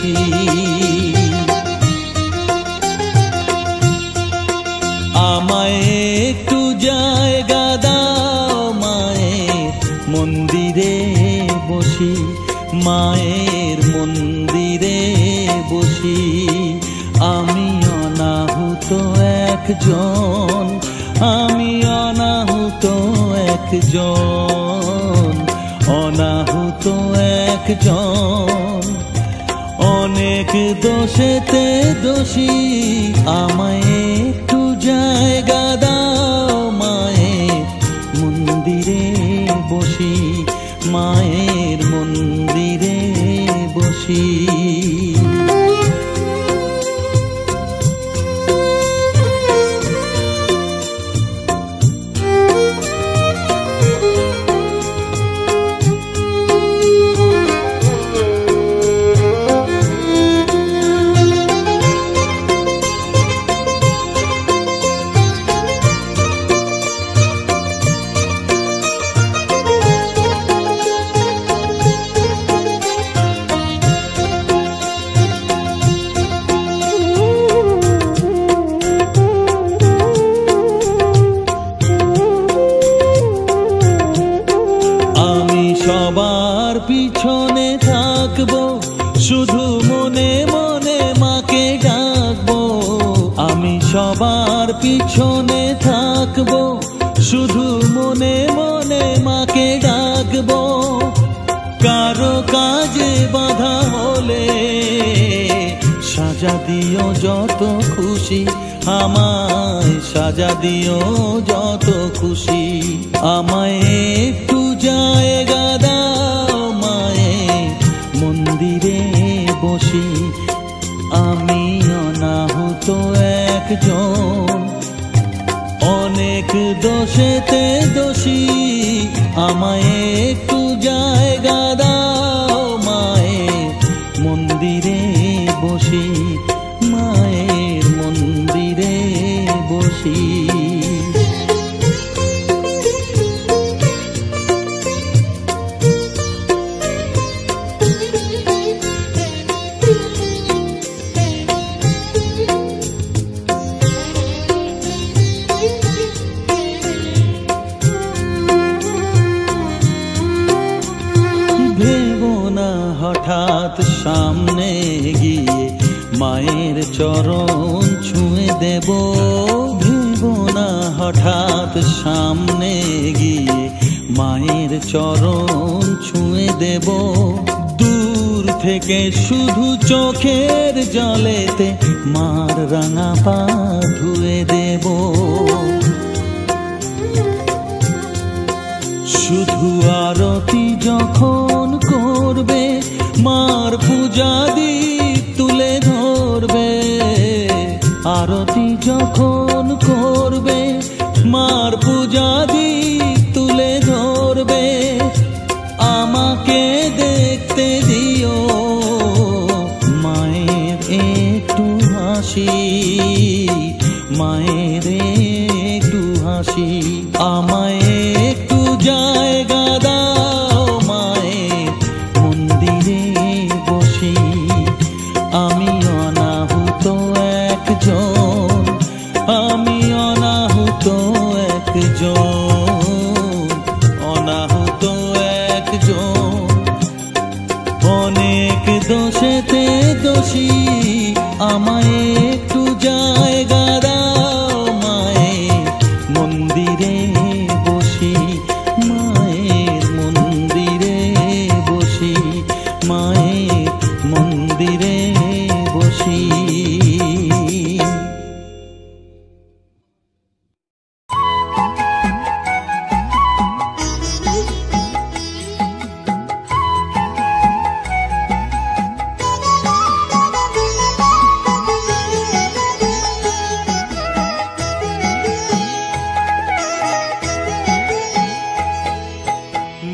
বসি। আমায় একটু জায়গা দাও মায়ের মন্দিরে বসি, মায়ের মন্দিরে বসি। আমি অনাহুত একজন, আমি অনাহুত একজন, অনাহুত একজন। অনেক দোষেতে দোষী, আমায় একটু জায়গা দাও মায়ের মন্দিরে বসি, মায়ের মন্দিরে বসি। সবার পিছনে থাকবো, শুধু মনে মনে মাকে ডাকবো। আমি সবার পিছনে থাকবো, শুধু মনে মনে মাকে ডাকবো। কারো কাজে বাধা হলে সাজা দিও যত খুশি, আমায় সাজা দিও যত খুশি। আমায় একটু জায়গা দাও মায়ের মন্দিরে বসি, আমি অনাহুত একজন। অনেক দোষেতে দোষী, আমায় একটু জায়গা দাও মায়ের মন্দিরে বসি, মায়ের মন্দিরে বসি। হঠাৎ সামনে গিয়ে মায়ের চরণ ছুঁয়ে দেব, ভেবো না হঠাৎ সামনে গিয়ে মায়ের চরণ ছুঁয়ে দেব। দূর থেকে শুধু চোখের জলেতে মার রাঙা পা ধুয়ে দেব। শুধু আরতি যখন করবে, মার পূজা দীপ তুলে ধরবে। আরতি যখন করবে, মার পূজা দীপ তুলে ধরবে। আমাকে দেখতে দিও মায়ের একটু হাসি, মায়ের একটু হাসি। আমায় একটু জায়গা দাও মায়ের মন্দিরে বসি, আমি অনাহুত একজন, আমি অনাহুত একজন, অনাহুত একজন। অনেক দোষেতে দোষী, আমায় একটু জায়গা দাও মায়ের মন্দিরে বসি, মায়ের মন্দিরে বসি, মায়ের মন্দিরে বসি।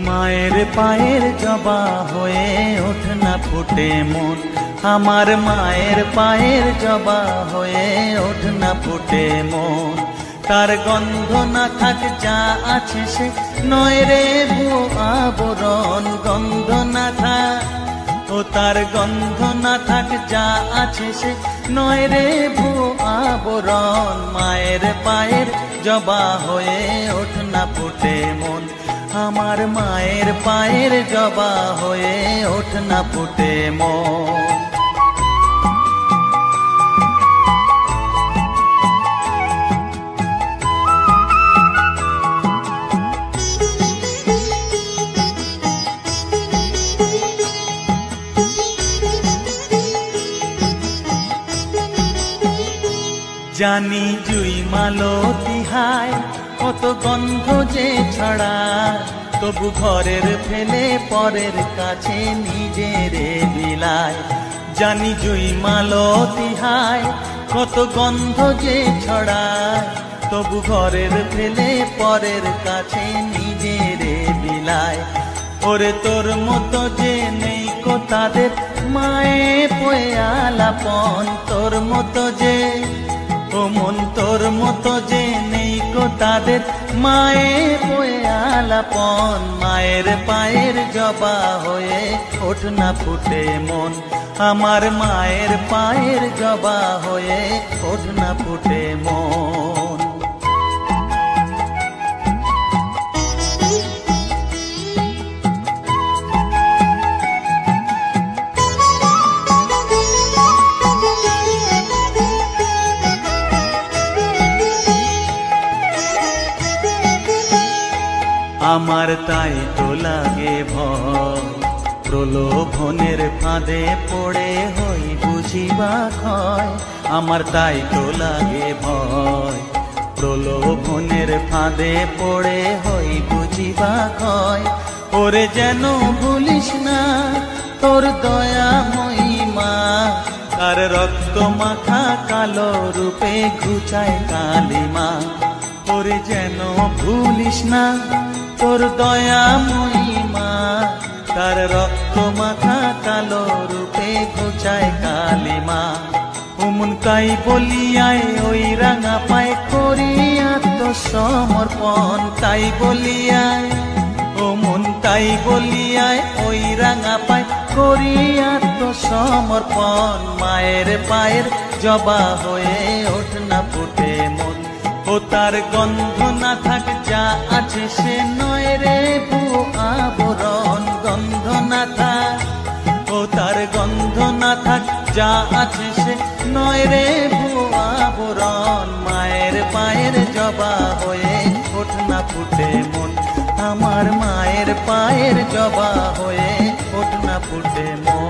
মায়ের পায়ের জবা হয়ে ওঠ না ফুটে মন, আমার মায়ের পায়ের জবা হয়ে ওঠ না ফুটে মন। তার গন্ধ না থাক যা আছে সে নয় রে ভুয়ো আবরণ, গন্ধ না থাক ও তার গন্ধ না থাক যা আছে সে নয় রে ভুয়ো আবরণ। মায়ের পায়ের জবা হয়ে ওঠ না ফুটে মন, আমার মায়ের পায়ের জবা হয়ে ওঠ না ফুটে মন। জানি জুই মালতী হায় কত গন্ধ যে ছড়ায়, তবু ঘরের ফেলে পরের কাছে নিজেরে বিলায়। জানি জুই মালতী হায় কত গন্ধ যে ছড়ায়, তবু ঘরের ফেলে পরের কাছে নিজেরে বিলায়। ওরে তোর মতো যে নেই কো তাদের মায়ে পয়ে আলাপন, তোর মতো যে ও মন তোর মতো যে নেই কো তাদের মায়ে পয়ে আলাপন। মায়ের পায়ের জবা হয়ে ওঠ না ফুটে মন, আমার মায়ের পায়ের জবা হয়ে ওঠ না ফুটে মন। আমার তাই তো লাগে ভয়, প্রলোভনের ফাঁদে পড়ে হই বুঝিবা ক্ষয়। আমার তাই তো লাগে ভয়, প্রলোভনের ফাঁদে পড়ে হই বুঝিবা ক্ষয়। ওরে যেন ভুলিস না তোর দয়া মহিমা, তার রক্ত মাখা কালো রূপে ঘুচায় কালিমা। ওরে যেন ভুলিস না তোর দয়া মহিমা, তার রক্ত মাখা কালো রূপে ঘুচায় কালিমা। উমন তাই বলিয়ায় ওই রাঙা পায় করি আত্মসমর্পণ, তাই বলিয়ায় ও মন তাই বলিয়ায় ওই রাঙা পায় করি আত্মসমর্পণ। মায়ের পায়ের জবা হয়ে ওঠ না ফুটে মন, ও তার গন্ধ না থাক যা আছে সে নয় রে ভুয়ো আবরণ। গন্ধ না থাক ও তার গন্ধ না থাক যা আছে সে নয় রে ভুয়ো আবরণ। মায়ের পায়ের জবা হয়ে ওঠ না ফুটে মন, আমার মায়ের পায়ের জবা হয়ে ওঠ না ফুটে মন।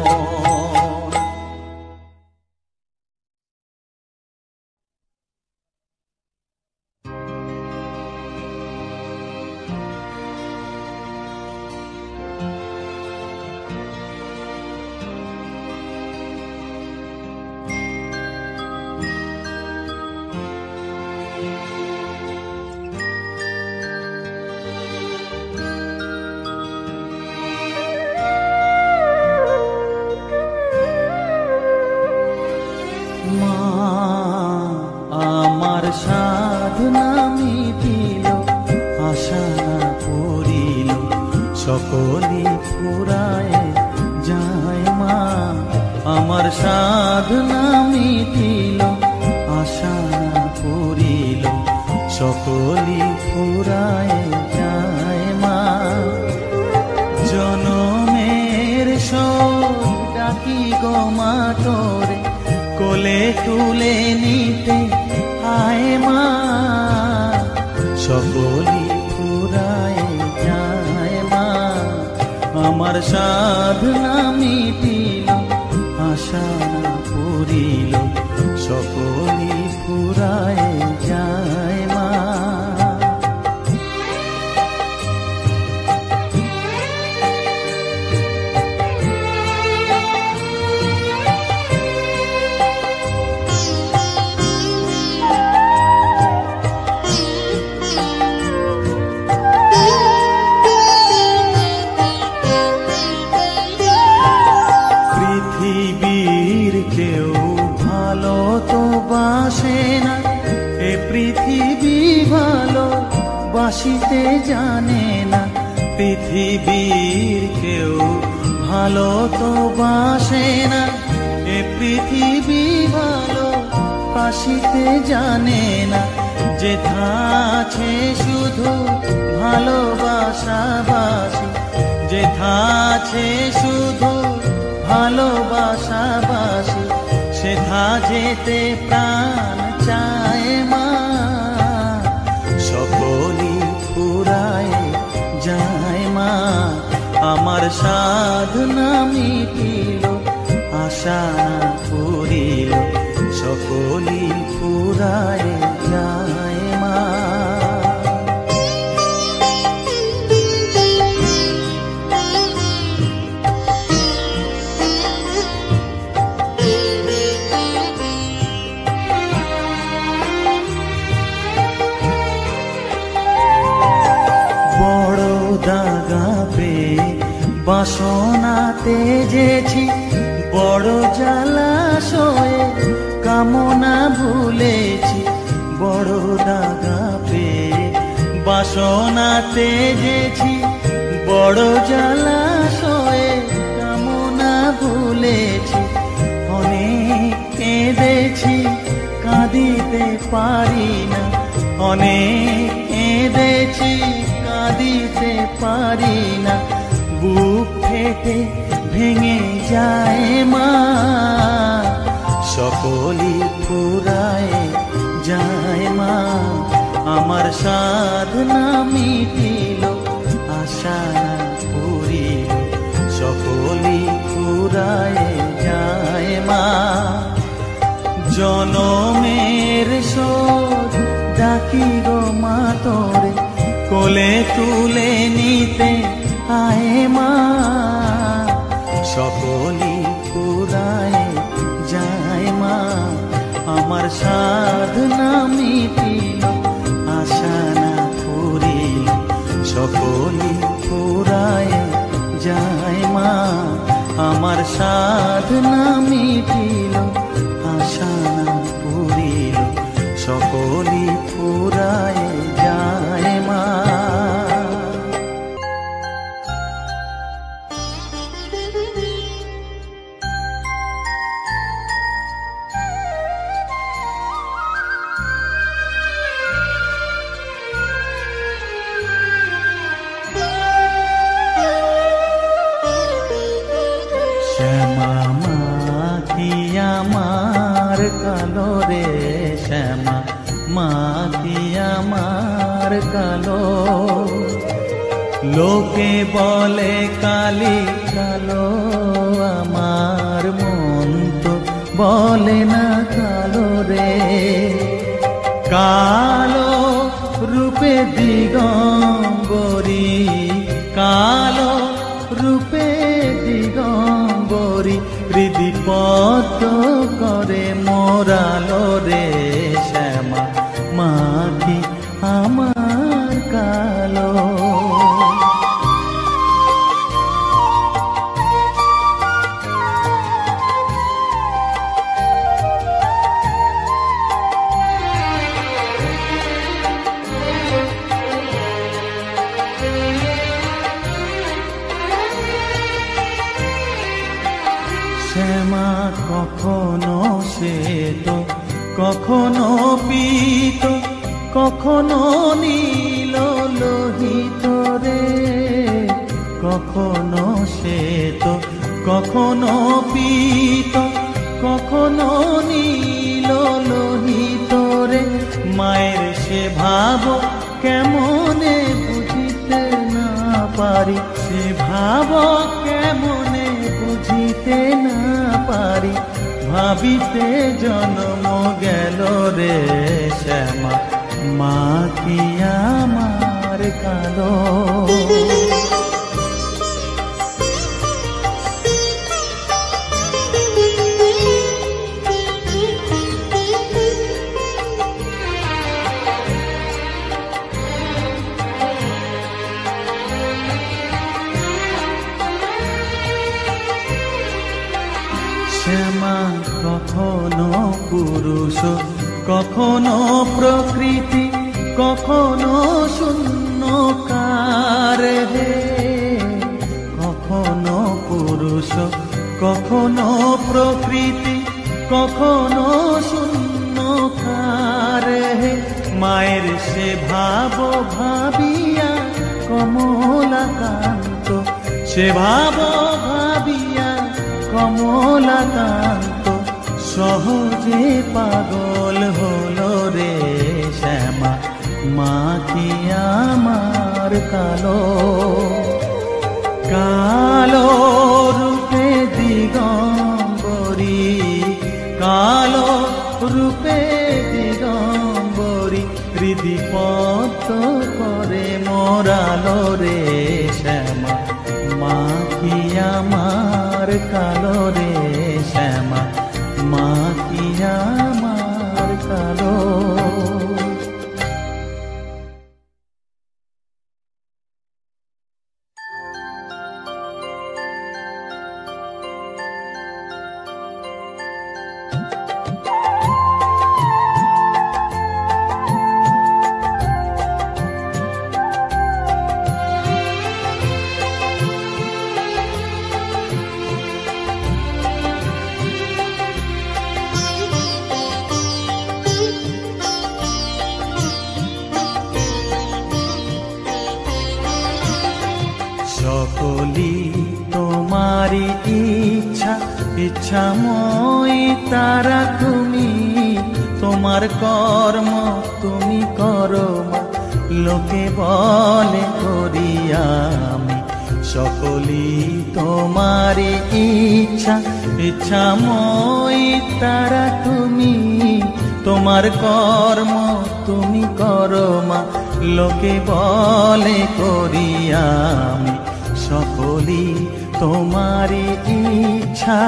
সাধনা মিটিল আশা না পড়িল সকলি ফুরায় যায় মা। আমার সাধনা মিটিল আশা না পড়িল সকলি ফুরায় যায় মা। জনমের শোক ডাকি গো মা তোরে কোলে তুলে নিতে আয় মা। সকলি ফুরায় যায় মা। আমার সাধনা মিটিল আশা না পড়িল সকলি ফুরায় যায় মা। পৃথিবীর কেউ ভালো তো বাসে না, এ পৃথিবী ভালো বাসিতে জানে না। পৃথিবীর কেউ ভালো তো বাসে না এ পৃথিবী, ভালো বাসিতে জানে না। যেথা আছে শুধু ভালোবাসাবাসি, যেথা আছে শুধু ভালোবাসাবাসি, সেথা যেতে প্রাণ চায় মা। সকলই ফুরায় যায় মা, আমার সাধনা মিটিল, আশা না পুরিল, সকলই ফুরায় যায় মা। বড় দাগা পেয়ে বাসনা তেজেছি, বড় জলাশয়ে কামনা ভুলেছি। বড় দাগা পেয়ে বাসনা তেজেছি, বড় জলাশয়ে কামনা ভুলেছি। অনেক কেঁদেছি কাঁদিতে পারি না, অনেক কেঁদেছি কাঁদিতে পারি না। বুক ফেটে ভেঙে যায় মা, সকলই ফুরায় যায় মা। আমার সাধনা মিটিল, আশা না পুরিল, সকলই ফুরায় যায় মা। জনমের শোধ ডাকি গো মা তোরে, কোলে তুলে নিতে আয় মা। সকলই ফুরায় যায় মা, আমার সাধনা মিটিল, আশা না পুরিল, সকলই ফুরায় যায় মা। আমার সাধনা মিটিল, আশা না পুরিল, সকলই ফুরায় যায় মা। শ্যামা মা কি আমার কালো রে, শ্যামা মা কি আমার কালো। লোকে বলে কালি কালো, আমার মন তো বলে না কালো রে। কালো রূপে দিগম্বরী, কালো রূপে দিগম্বরী, হৃদি পদ্ম করে মোরালো রে। শ্যামা মা কি আমার কালো। শ্যামা কখনো শ্বেত, কখনো পীত, কখনো নীল লোহিত রে। কখনো শ্বেত, কখনো পীত, কখনো নীল লোহিত রে। মায়ের সে ভাব কেমনে বুঝিতে না পারি, সে ভাব কেমনে বুঝিতে না পারি। ভাবিতে জন্ম গেল রে, শ্যামা মা কি আমার কালো। শ্যামা কখনো পুরুষ, কখনো প্রকৃতি, কখনো শূন্যকার হে। কখনো পুরুষ কখনো প্রকৃতি কখনো শূন্যকার, মায়ের সে ভাব ভাবিয়া কমলাকান্ত, সে ভাব ভাবিয়া কমলাকান্ত সহজে পাগল হলো রে শ্যামা। মা কি আমার কালো কালো রূপে দিগম্বরী, কালো রূপে দিগম্বরী হৃদি পদ্ম করে মোরালো রে শ্যামা। মা কি আমার কালো রে শ্যামা, মা কি আমার কালো। সকলি তোমারি ইচ্ছা, ইচ্ছাময় তারা তুমি, তোমার কর্ম তুমি করো মা, লোকে বলে করি আমি। সকলি তোমারি ইচ্ছা, ইচ্ছাময় তারা তুমি, তোমার কর্ম তুমি করো মা, লোকে বলে করি আমি। সকলি তোমারি ইচ্ছা।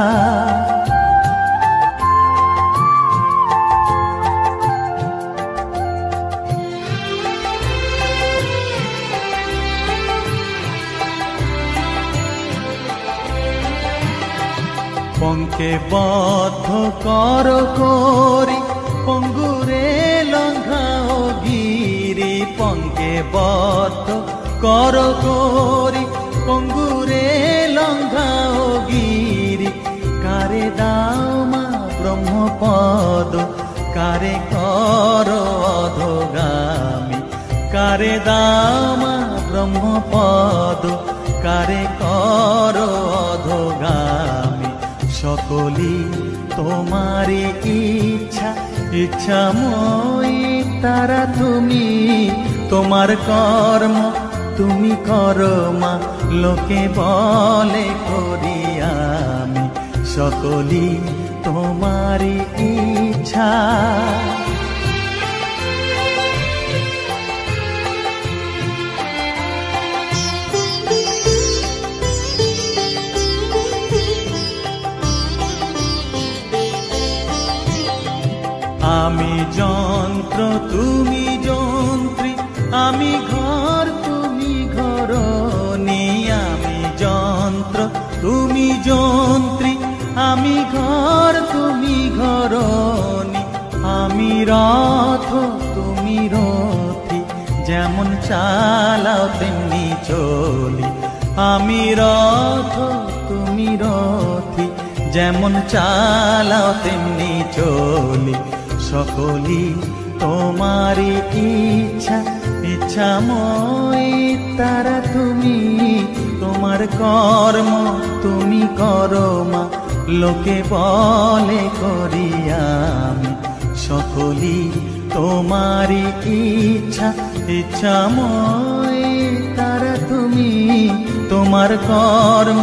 পঙ্কে বদ্ধ কর করি পঙ্গুরে লঙ্ঘাও গিরি, পঙ্কে বদ্ধ কর করি পঙ্গুরে লঙ্ঘাও গিরি। কারে দাও মা ব্রহ্মপদ, কারে কর অধোগামী, কারে দাও মা ব্রহ্মপদ, কারে কর অধোগামী। সকলি তোমারি ইচ্ছা, ইচ্ছাময় তারা তুমি, তোমার কর্ম তুমি করো মা, লোকে বলে করি আমি। সকলি তোমারি ইচ্ছা। আমি যন্ত্র তুমি যন্ত্রী, আমি ঘর তুমি ঘরণী। আমি যন্ত্র তুমি যন্ত্রী, আমি ঘর তুমি ঘরণী। আমি রথ তুমি রথী, যেমন চালাও তেমনি চলি। আমি রথ তুমি রথী, যেমন চালাও তেমনি চলি। সকলি তোমারি ইচ্ছা, ইচ্ছাময় তারা তুমি, তোমার কর্ম তুমি করো মা, লোকে বলে করি আমি। সকলি তোমারি ইচ্ছা, ইচ্ছাময় তারা তুমি, তোমার কর্ম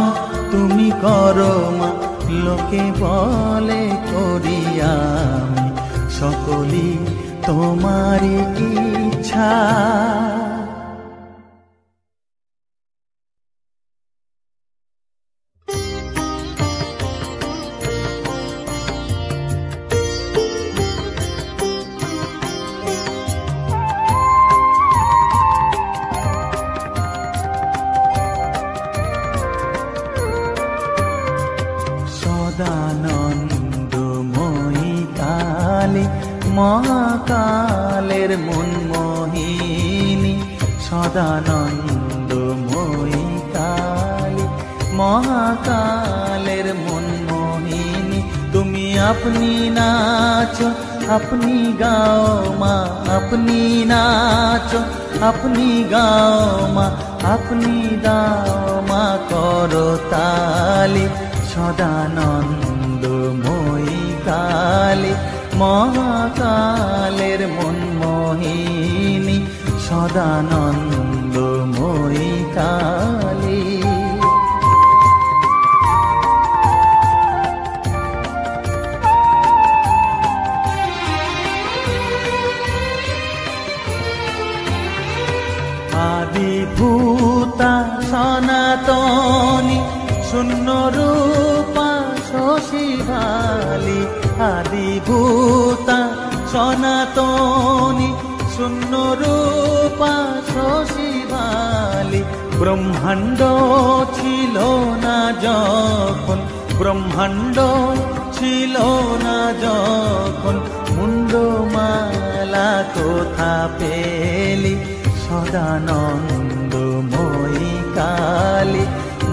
তুমি করো মা, লোকে বলে করি আমি। সকলি তোমারি ইচ্ছা। সদানন্দময়ী কালী মহাকালের মনমোহিনী, সদানন্দময়ী কালী মহাকালের মন আপনি নাচো আপনি গাও মা, আপনি নাচো আপনি গাও মা, আপনি দাও মা করতালি। সদানন্দময়ী কালী মহাকালের মনমোহিনী, সদানন্দময়ী কালী। আদিভূতা সনাতনী শূন্য রূপা শশীভালি, আদিভূতা সনাতনী শূন্য রূপা শশীভালি। ব্রহ্মাণ্ড ছিল না যখন, ব্রহ্মাণ্ড ছিল না যখন, মুন্ডমালা কোথা পেলি। সদানন্দময়ী কালী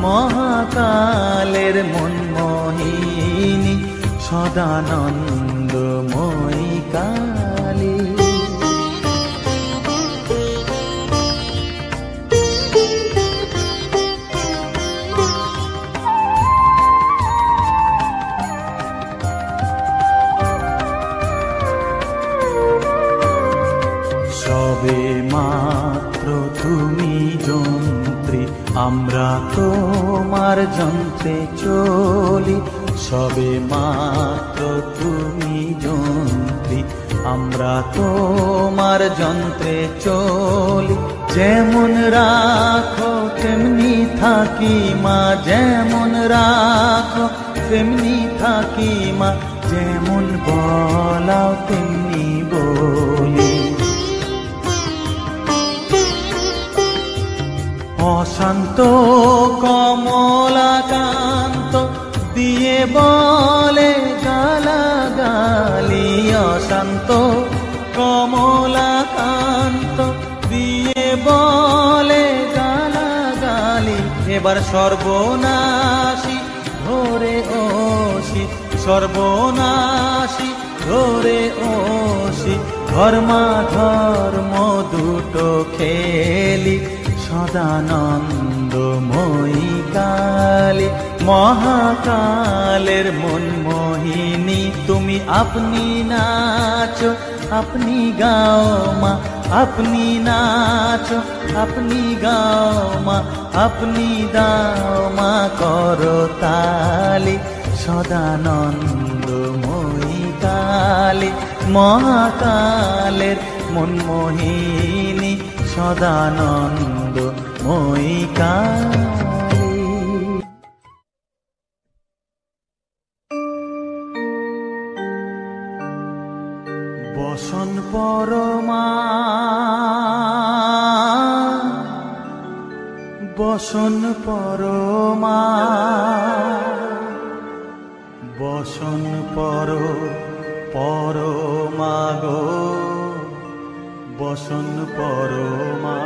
মহাকালের মনমোহিনী, সদানন্দময়ী কালী। সবে মাত্র তুমি যন্ত্রী, আমরা তোমার যন্ত্রে চলি। সবে মাত্র তুমি যন্ত্রী, আমরা তোমার যন্ত্রে চলি। যেমন রাখো তেমনি থাকি মা, যেমন রাখো তেমনি থাকি মা, যেমন বলাও তেমনি বলি। অশান্ত কমলাকান্ত দিয়ে বলে গালাগালি, অশান্ত কমলাকান্ত দিয়ে বলে গালাগালি। এবার সর্বনাশী ধরে ওসি, সর্বনাশী ধরে ওসি, ধর্মাধর্ম দুটো খেলি। সদানন্দময়ী কালী মহাকালের মনমোহিনী, তুমি আপনি নাচো আপনি গাও মা, আপনি নাচো আপনি গাও মা, আপনি দাও মা করতালি। সদানন্দময়ী কালী মহাকালের মনমোহিনী, সদানন্দময়ী কালী। বসন পরমা বসন পরমা, বসন পরমা গো, বসন পরমা।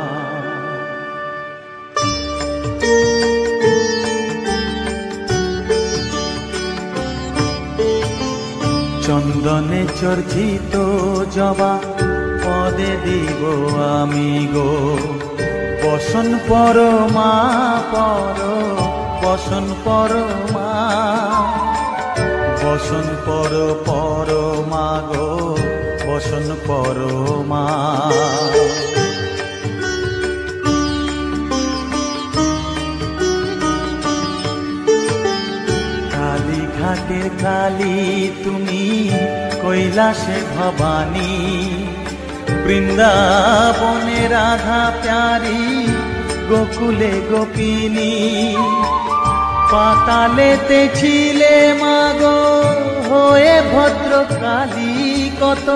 চন্দনে চর্চিত জবা পদে দিব আমি গো, বসন পরমা বসন পরমা, বসন পরমা গো, বসন পরমা। কালীঘাটের কালী তুমি, কৈলাসে ভবানী, বৃন্দাবনে রাধা প্যারি, গোকুলে গোপিনী। পাতালেতে ছিলে মাগো হয়ে ভদ্রকালী, কত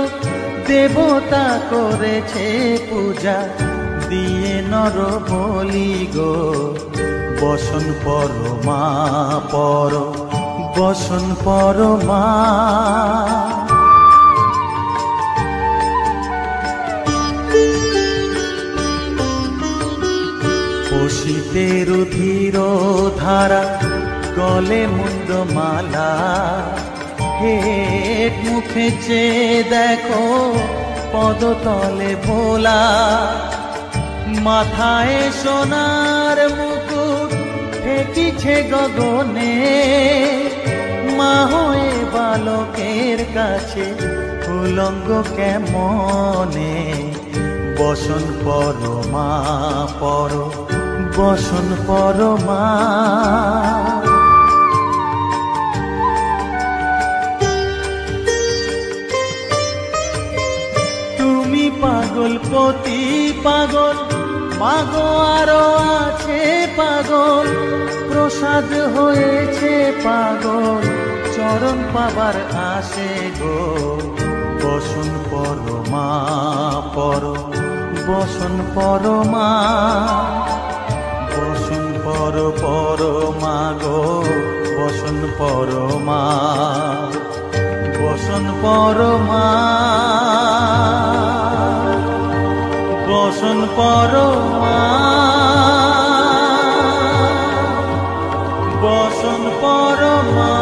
দেবতা করেছে পূজা দিয়ে নর বলি গো। বসন পরমা বসন পরমা। বসিতে রুধির ধারা, গলে মুন্ডমালা, হেট মুখে চেয়ে দেখো পদতলে ভোলা, মাথায় সোনার মুকুট ঠেকিছে গগনে, মা হয়ে বালকের কাছে উলঙ্গ কেমনে। বসন পর মা পর, বসন পর মা। তুমি পাগল পতি পাগল, মাগো আরো আছে পাগল, প্রসাদ হয়েছে পাগল, চরণ পাবার আসে গো। বসন পর মা পর, বসন পর মা, বসন পর পর মা গো, বসন পর মা, বসন পর মা, বসন পর মা, বসন পর মা।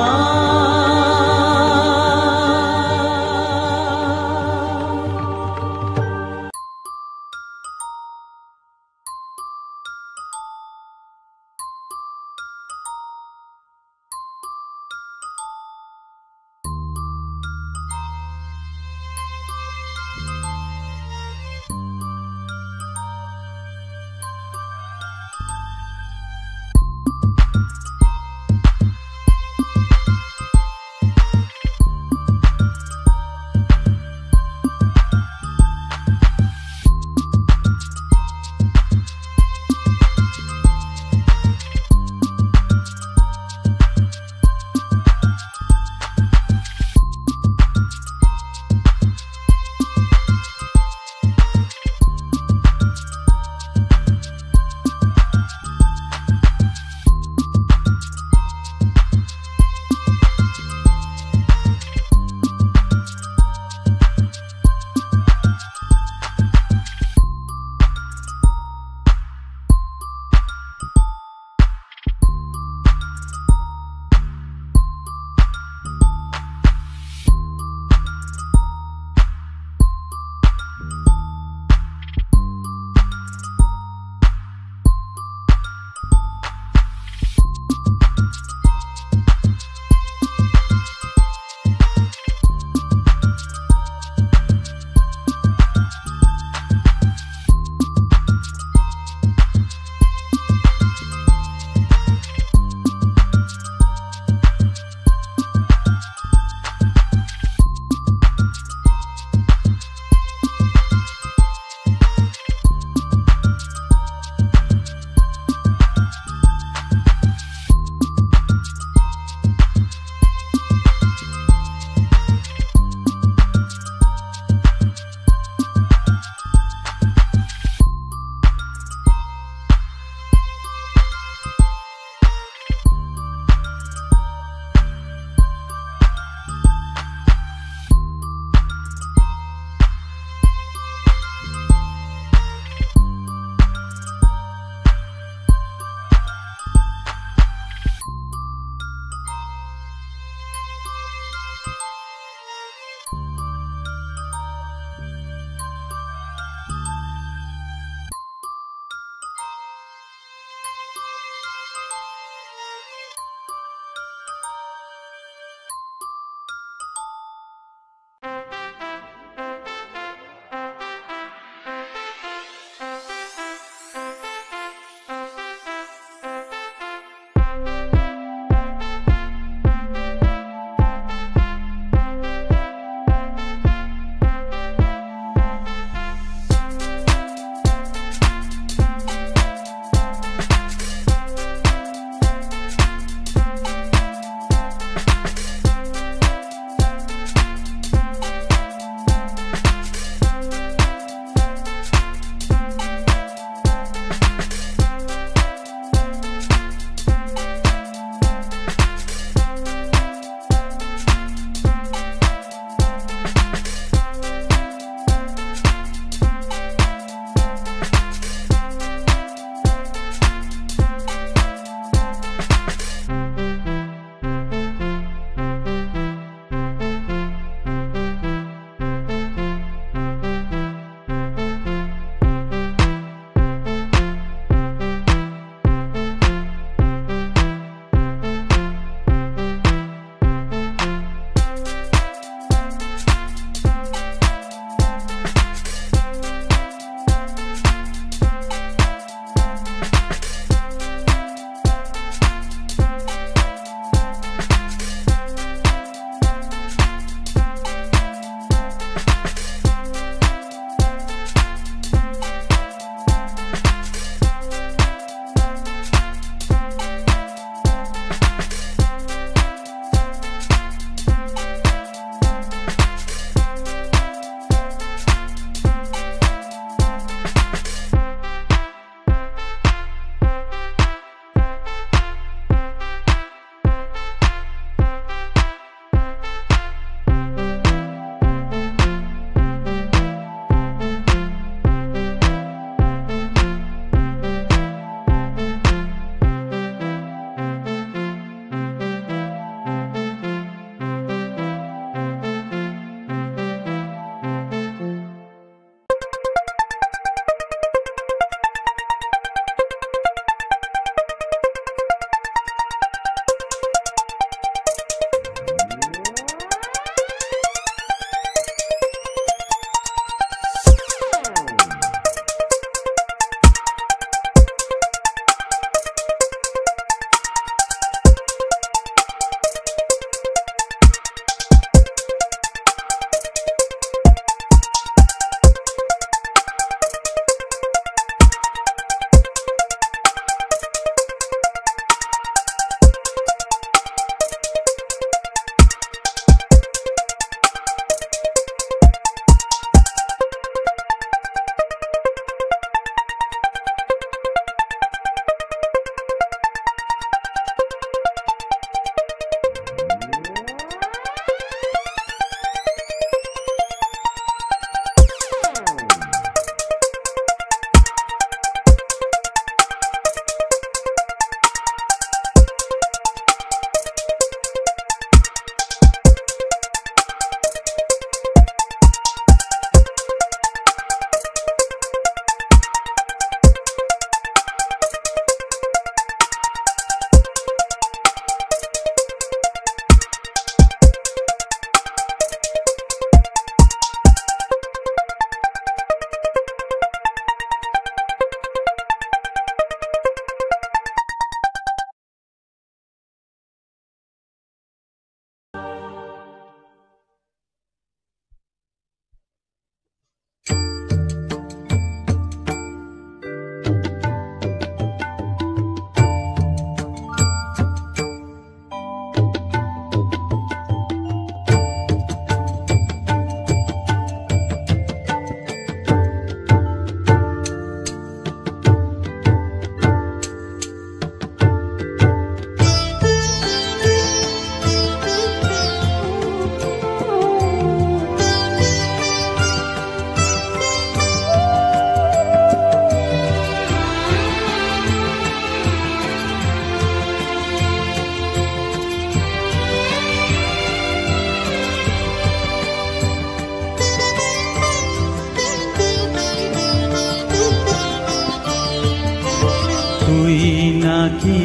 নাকি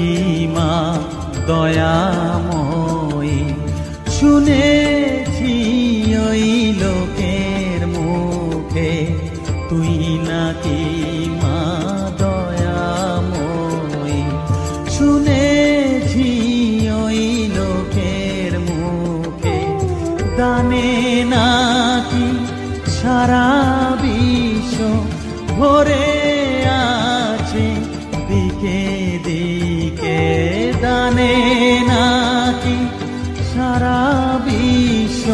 মা দয়াময়ী, শুনেছি ওই লোকের মুখে তুই নাকি মা দয়াময়ী, শুনেছি ওই লোকের মুখে দানে নাকি সারা বিশ্ব ভরে আছে দিকে দিকে, দানে নাকি সারা বিশ্ব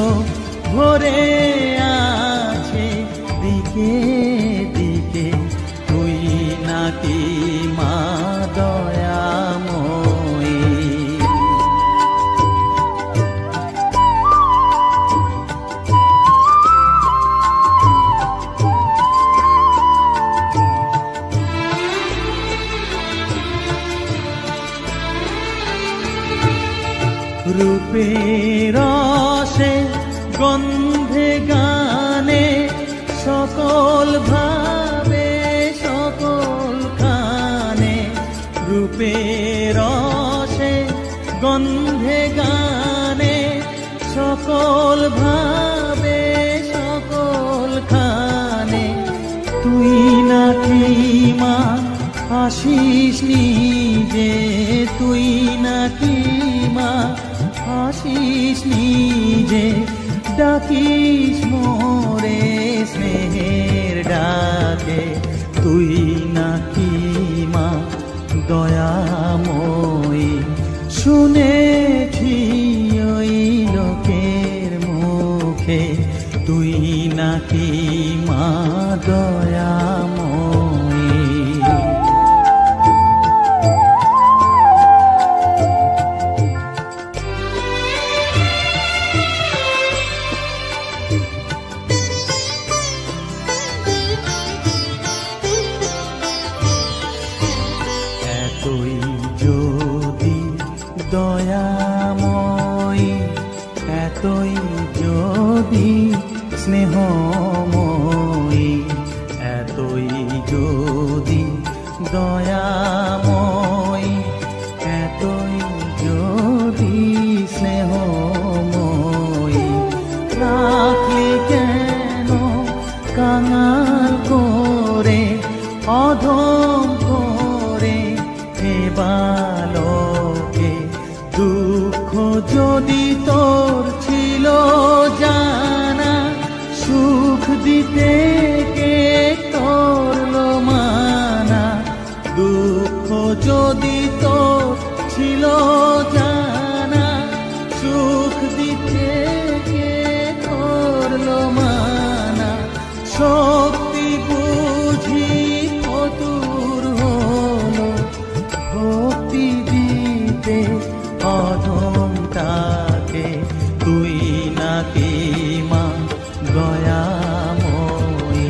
ভরে আছে দিকে দিকে, তুই নাকি মা দয়াময়ী। রূপের রসে গন্ধে গানে সকল ভাবে সকল খানে, রূপের রসে গন্ধে গানে সকল ভাবে সকল খানে, তুই নাকি মা আসিস নিজে, তুই নাকি মা আসিস নিজে, ডাকিস মোরে স্নেহের ডাকে, তুই নাকি মা দয়াময়ী, শুনেছি ওই লোকের মুখে তুই নাকি মা দয়াময়ী। দয়াময়ী, এতই যদি স্নেহময়ী, এতই যদি দয়াময়ী, এতই যদি স্নেহময়ী, রাখলি কেন কাঙাল করে অধম করে হে বালকে, দুঃখ যদি তোর ছিল জানা, সুখ দিতে কে করলো মানা, দুঃখ যদি তোর ছিল জানা, সুখ দিতে কে করলো মানা, শক্তি বুঝি ফতুর হলো ভক্তি দিতে অধম তাকে, তুই নাকি মা দয়াময়ী,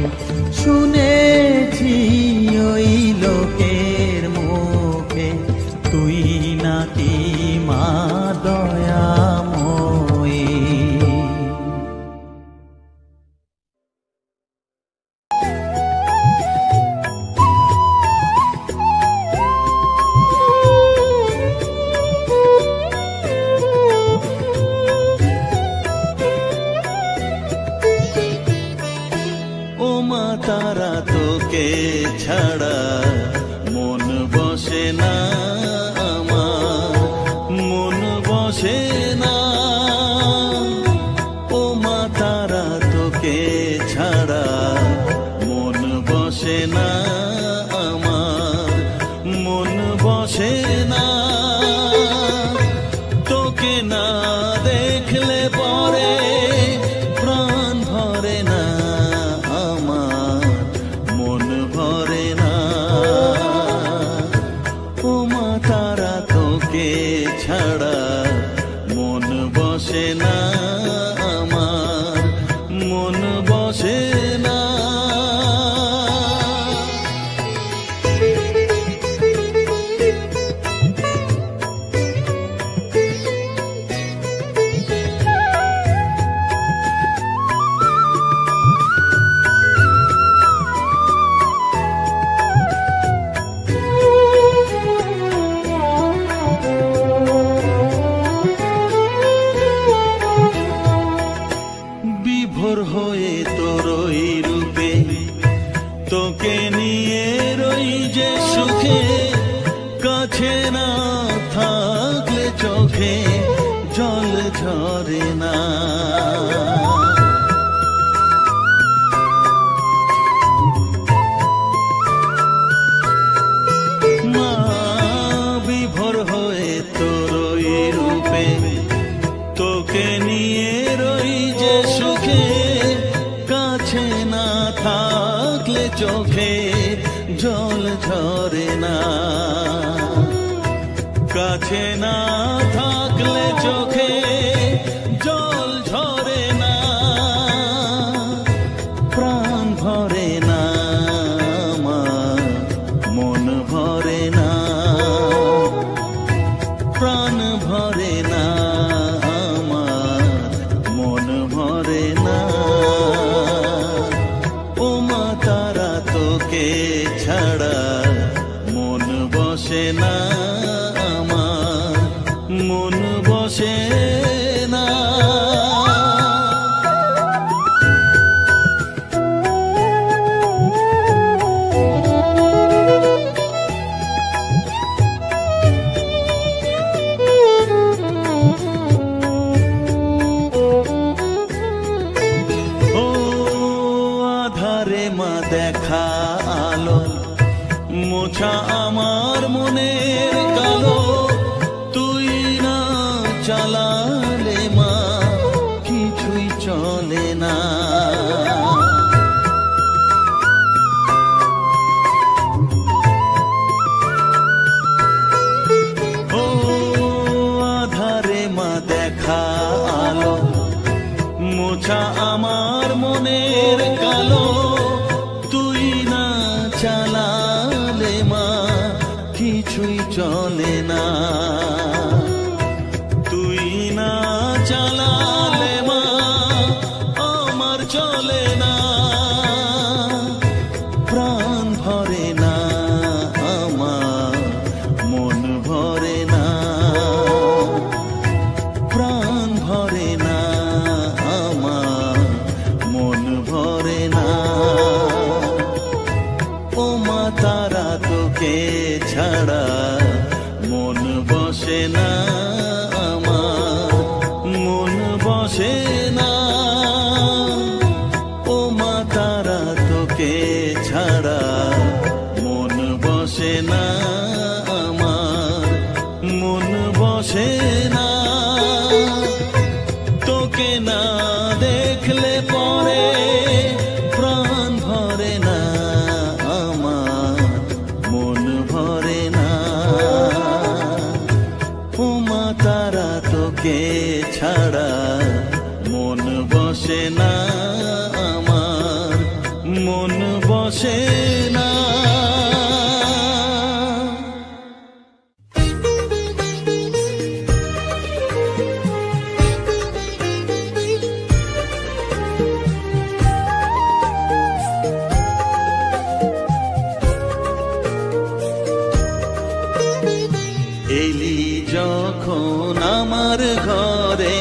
শুনেছি ওই লোকের মুখে তুই নাকি মা দয়াময়ী। চোখে জল ঝরে না, কাছে না থাকলে চোখে জল ঝরে না, প্রাণ ভরে না আমার, মন ভরে না, প্রাণ ভরে না আমার, মন ভরে না। ও মা তারা তোকে ছাড়া মন বসে না আমার, মন বসে না। দেখা আলো মোছা আমার মনের কালো, তুই না চালালে মা কিছুই চলে না। ও আধারে মা দেখা আলো মোছা আমার মনের কালো, চালালে মা কিছুই চলে না, তুই না চালালে মা আমার চলে না, প্রাণ ভরে না আমার, মন ভরে না, প্রাণ ভরে না আমার, মন ভরে না। ও মা তারা তোকে ছাড়া মন বসে না আমার, মন বসে না। ও মা তারা তোকে ছাড়া মন বসে না আমার, মন বসে না। তোকে না দেখলে পরে প্রাণ ভরে না আমার, মন ভরে না। ও মা তারা তোকে ছাড়া মন বসে না আমার, মন বসে না। এলি যখন আমার ঘরে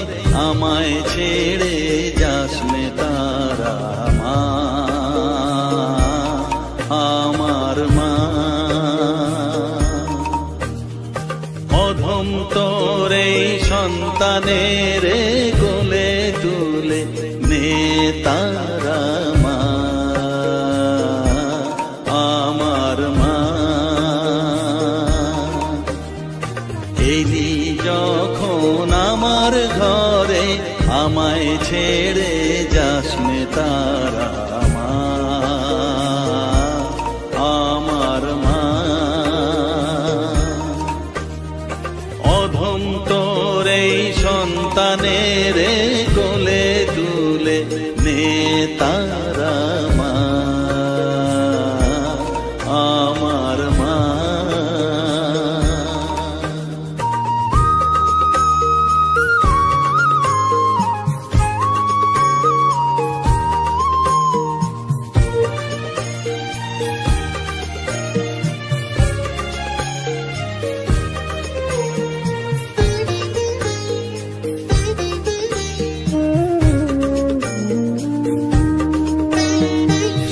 আমায় ছেড়ে যাস নে তারা মা, আমার মা। অধম তোর এই সন্তানের কোলে তুলে নে তারা মা, আমার মা। এলি যখন আমার ঘরে আমায় ছেড়ে যাস নে তারা মা, আমার মা। অধম তোর এই সন্তানের কোলে তুলে নে তারা মা, আমার মা।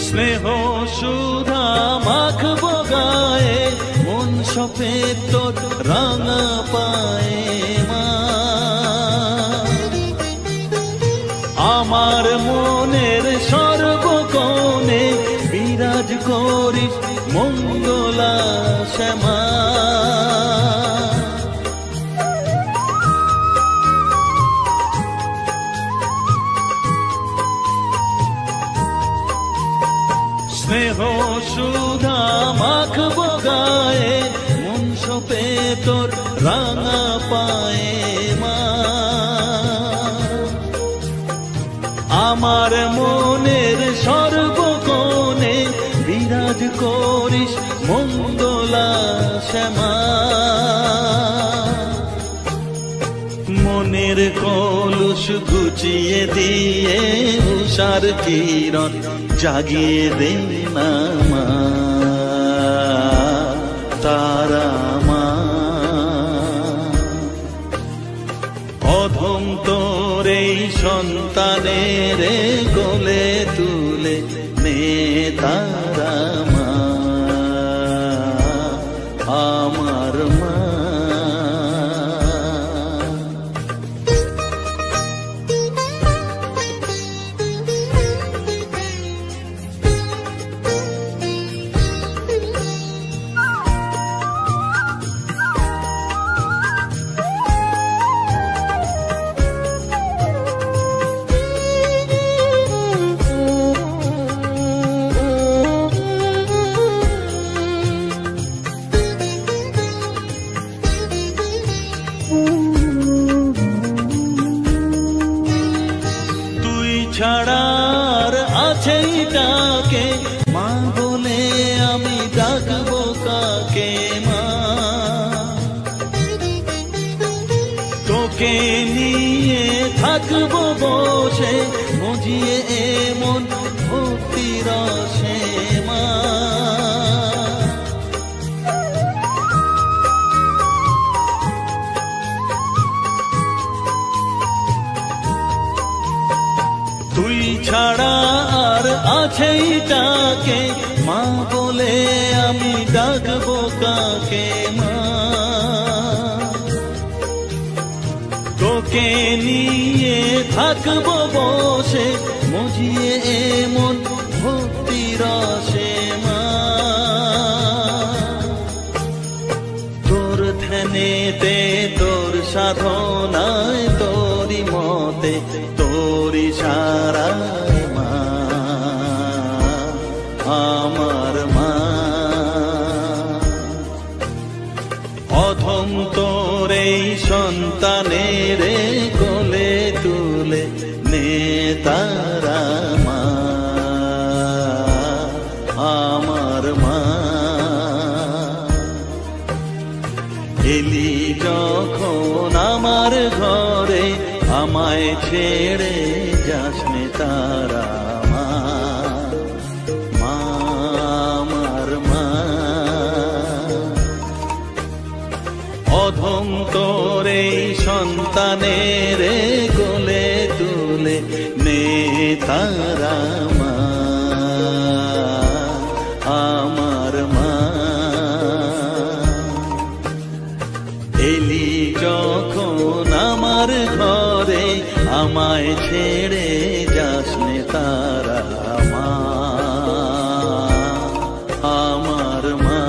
স্নেহ সুধা মাখবো গায়ে, মন সফেদ তোর রাঙা পায়ে মা। আমার মনের সর্বকোণে বিরাজ করিস মঙ্গলা শ্যামা। স্নেহ সুধা মাখবো গায়ে, মন সপে তোর রাঙা পায়ে মা। আমার মনের সর্বকোণে বিরাজ করিস মঙ্গলা শ্যামা। মনের কলুষ ঘুচিয়ে দিয়ে উষার কিরণ জাগিয়ে দে না মা, তারা মা। অধম তোর এই সন্তানের কোলে তুলে নে তারা মা, আমার মা। ছাড়ার আছেই ডাকে মা বলে আমি ডাকবো কাকে মা। তোকে নিয়ে থাকবো বসে মজিয়ে এমন ভক্তি রসে মা। তুই ছাড়া আর আছেই ডাকে মা বলে আমি ডাকবো কাকে মা। তোকে নিয়ে থাকবো বসে মজিয়ে এমন ভক্তি রসে মা। তোর ধ্যানেতে তোর সাধনায় তোরি মতে তোরি সারায় মা, আমার মা। অধম তোর এই সন্তানের কোলে তুলে নে তারা মা, আমার মা। এলি যখন আমার ঘরে আমায় ছেড়ে যাস নে তারা মা, আমার মা। অধম তোর এই সন্তানের কোলে তুলে নে তারা মা, আমার মা। এলি যখন আমার ঘরে আমায় ছেড়ে যাস নে তারা মা, আমার মা।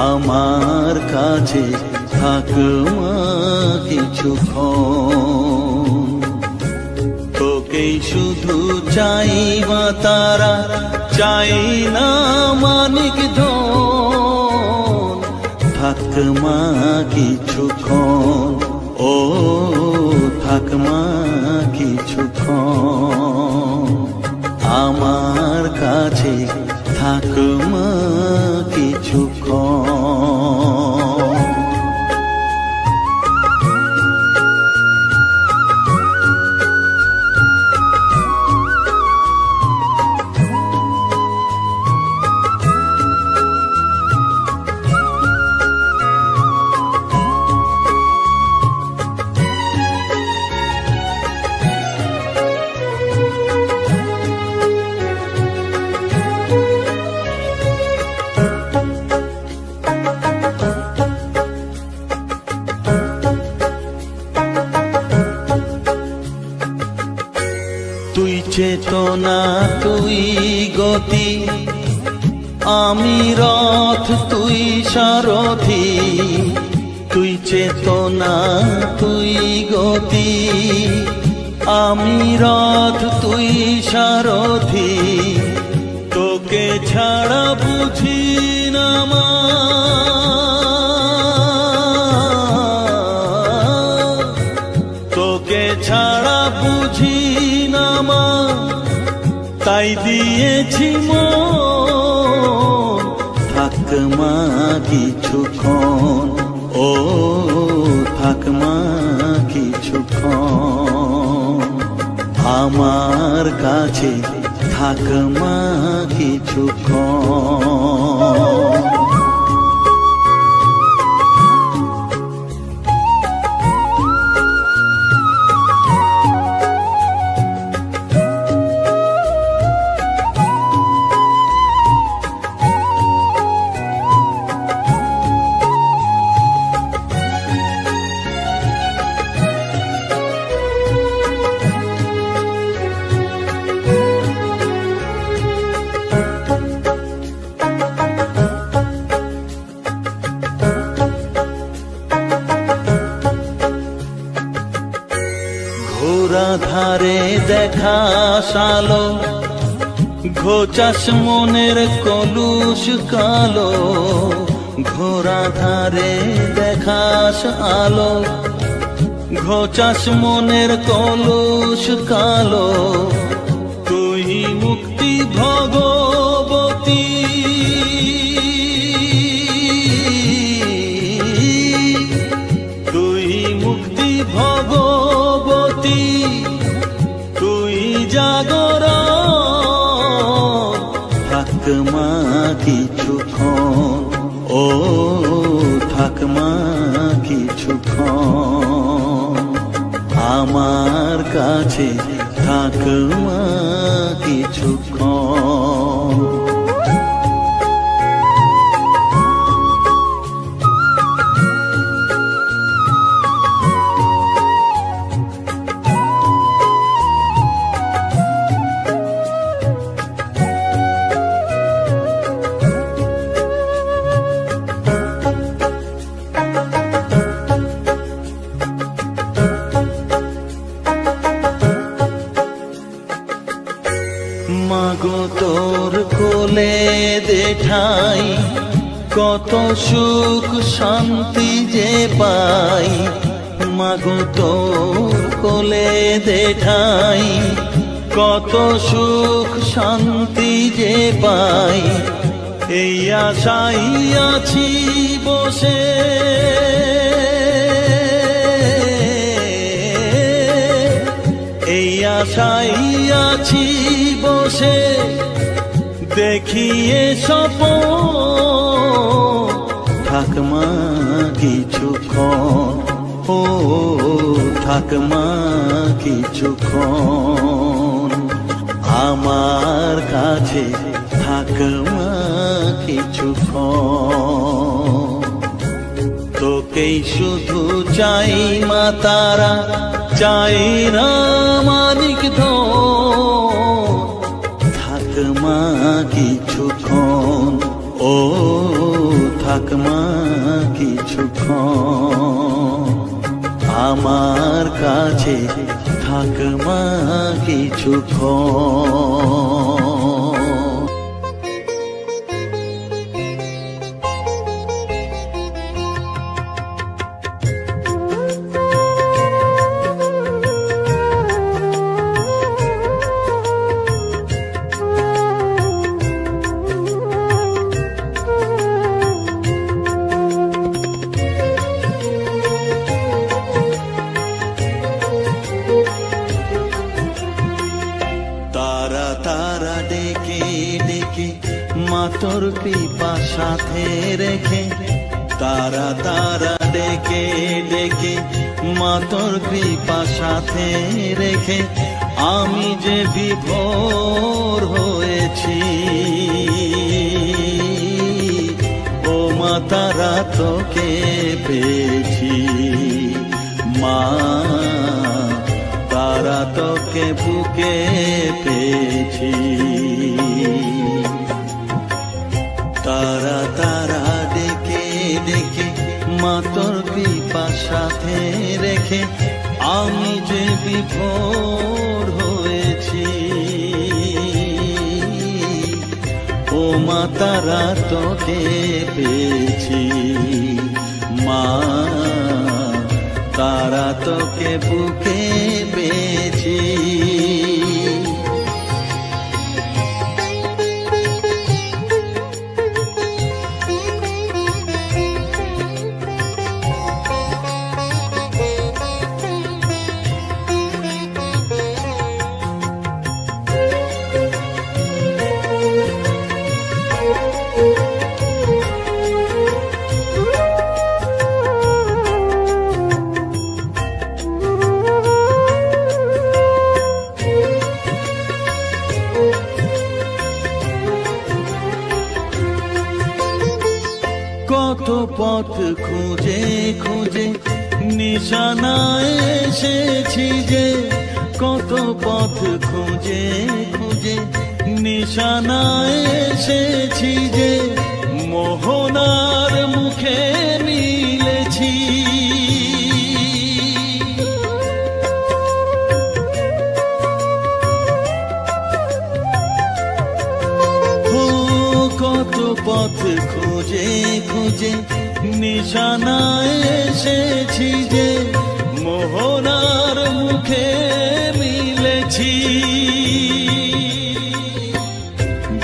আমার কাছে থাক মা কিছুক্ষণ, তোকেই শুধু চাই মা তারা, চাই না মানিক ধন। থাক মা কিছুক্ষণ, ও থাক মা কিছুক্ষণ, আমার কাছে থাক মা কিছুক্ষণ। চেতনা তুই গতি, আমি রথ তুই সারথি। তুই চেতনা তুই গতি, আমি রথ তুই সারথি। তোকে ছাড়া বুঝি না মা, তোকে ছাড়া বুঝি না মা, তাই দিয়েছি মন। থাক মা কিছুক্ষণ, ও থাক মা কিছুক্ষণ, আমার কাছে থাক মা কিছুক্ষণ। ঘোরা ধারে দেখা সালো, ঘোচাস মনের কলুষ কালো। ঘোরা ধারে দেখাস আলো, ঘোচাস মনের কলুষ কালো। তুই মুক্তি ভগবতী, তুই মুক্তি ভগবতী, তুই জাগরণ। থাক মা কিছুক্ষণ, ও থাক মা কিছুক্ষণ, আমার কাছে থাক মা কিছুক্ষণ। মাগো তোর কোলে দেঠাই, কত সুখ শান্তি যে পাই। মাগো তোর কোলে দেঠাই, কত সুখ শান্তি যে পাই। এই আশাই আছি বসে, এই আশাই আছি বসে, দেখিয়ে স্বপন। থাক মা কিছুক্ষণ, ও থাক মা কিছুক্ষণ, আমার কাছে থাক মা কিছুক্ষণ। তোকেই শুধু চাই মা তারা, চাই না মানিক ধন। থাক মা কিছুক্ষণ, ও থাক মা কিছুক্ষণ, আমার কাছে থাক মা কিছুক্ষণ। তোর কৃপা সাথে রেখে, তারা তারা ডেকে ডেকে, মা তোর কৃপা সাথে রেখে, আমি যে বিভোর হয়েছি। ও মা তারা তোকে পেয়েছি, মা তারা তোকে তোকে বুকে পেয়েছি। তারা তারা ডেকে ডেকে মা তোর কৃপা সাথে রেখে আমি যে বিভোর হয়েছি। ও মা তারা তোকে পেয়েছি, মা তারা তোকে বুকে পেয়েছি। কত পথ খুঁজে খুঁজে নিশানায় এসেছি যে, কত পথ খুঁজে খুঁজে নিশানায় এসেছি যে, মোহনার মুখে মিলেছি। কত পথ খুঁজে খুঁজে নিশানায় এসেছি যে, মোহনার মুখে মিলেছি।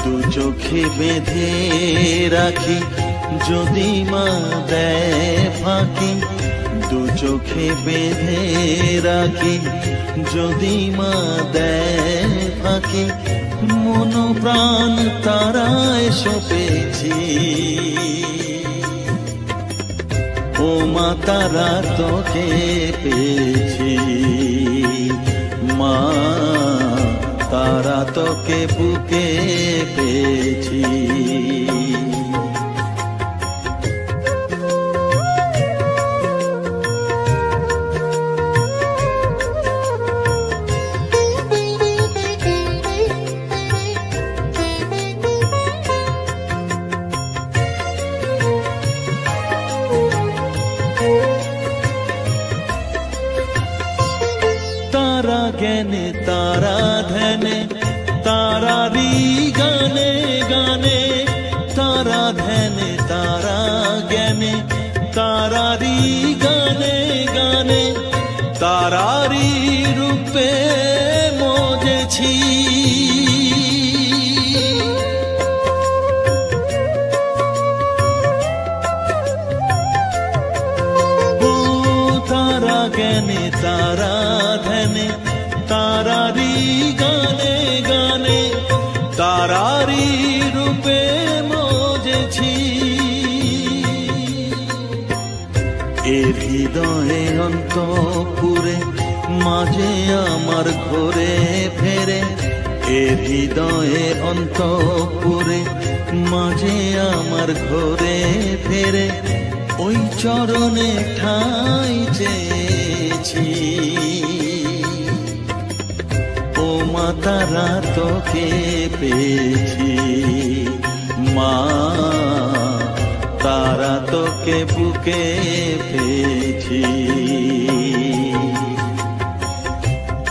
দু চোখে বেঁধে রাখি যদি মা দেয় ফাঁকি, দু চোখে বেঁধে রাখি যদি মা দেয় ফাঁকি, মন প্রাণ তারায় সপেছি। ও মা তারা তোকে পেয়েছি, মা তারা তোকে বুকে পেয়েছি। তারা জ্ঞানে তারা ধ্যানে তারারি গানে গানে, তারা ধ্যানে তারা জ্ঞানে তারারি গানে গানে, তারারি রূপে মজেছি। তারা জ্ঞানে তারা ধ্যানে তারারি গানে গানে, তারারি রূপে মজেছি। এর হৃদয়ে অন্তপুরে মাঝে আমার ঘরে ফেরে, এর হৃদয়ে অন্তপুরে মাঝে আমার ঘরে ফেরে, ওই চরণে ঠাঁই চেয়েছি। ও মা তারা তোকে পেয়েছি, মা তারা তোকে বুকে পেয়েছি।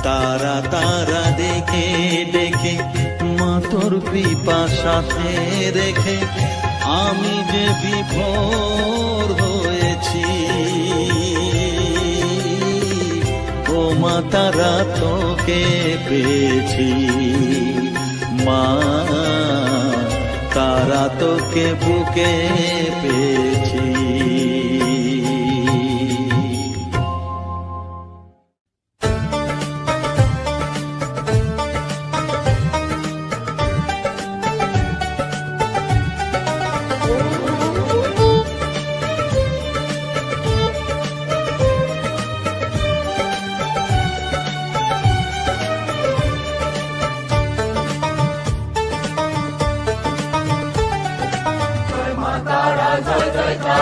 তারা তারা ডেকে ডেকে মা তোর কৃপা সাথে রেখে আমি যে বিভোর হয়েছি। ও মা তারা তোকে পেয়েছি, মা তারা তোকে বুকে পেয়েছি। জয় মা তারা জয় জয়কার।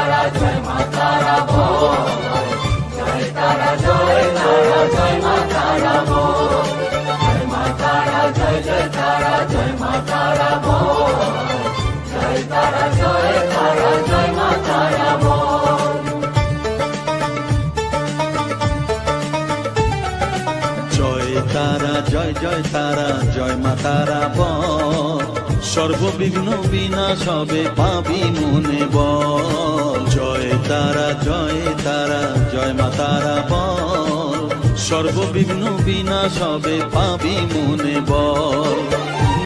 মা তারা বল, জয় তারা জয় তারা জয় মা তারা বল। জয় তারা জয় জয় তারা জয় মা তারা বল, সর্ববিঘ্ন বিনাশ হবে পাবি মনে বল। জয় তারা জয় তারা জয় মা তারা বল, সর্ববিঘ্ন বিনাশ হবে পাবি মনে বল।